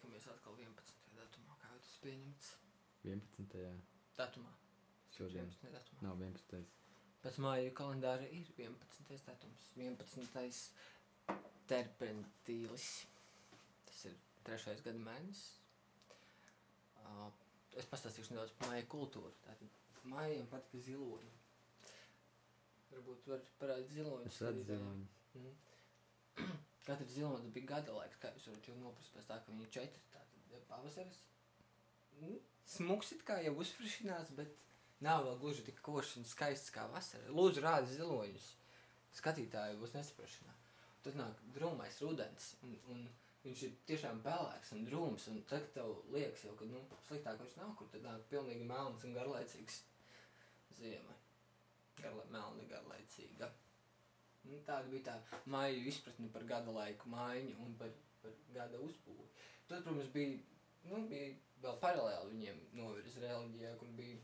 tiekamies atkal 11. datumā, kā jau tas pieņemts. 11. Datumā. Šodien. 11. datumā. Nav 11. Pēc māju kalendāra ir 11. datums. 11. terpentīlis. Tas ir 3. gada mēnesis. Es pastāstīšu nedaudz par māju kultūru. Tātad mājiem patika ziloņi. Varbūt var parādīt ziloņus. Es redzu ziloņus. Katrs zilonis bija gada laiks, kā jūs varat jau noprast pēc tā, ka viņi ir 4. Tātad pavasaris. Smuks it kā jau uzfrišinās, bet nav vēl gluži tik košs un skaists kā vasara. Lūdzu, rādi ziloņus. Skatītāji būs nesaprašanā. Tad nāk drūmais rudens, un viņš ir tiešām pelēks un drūms, un tad tev liekas jau, ka sliktāk viņš nav, kur tad nāk pilnīgi melns un garlaicīgs ziema. Melna garlaicīga. Tāda bija tā māju izpratne par gada laiku maiņu un par gada uzbūvi. Tad, protams, bija vēl paralēli viņiem novirs reliģijā, kur bija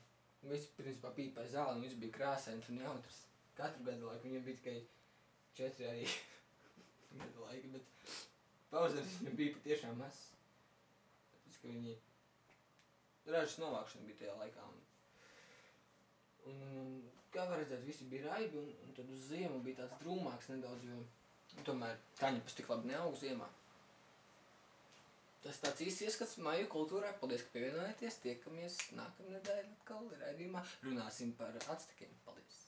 visi principā pīpē zāli, un viss bija krāsains un jautrs. Katru gadu laiku viņiem bija tikai 4 arī gada laika, bet pavasaris viņiem bija patiešām mazs. Tāpēc, ka viņi ražas novākšana bija tajā laikā. Un kā var redzēt, visi bija raibi, un tad uz ziemu bija tāds drūmāks nedaudz, jo tomēr kaņepes tik labi neaug ziemā. Tas tāds īsts ieskats māju kultūrā. Paldies, ka pievienojāties. Tiekamies nākamnedēļ atkal raidījumā. Runāsim par actekiem. Paldies!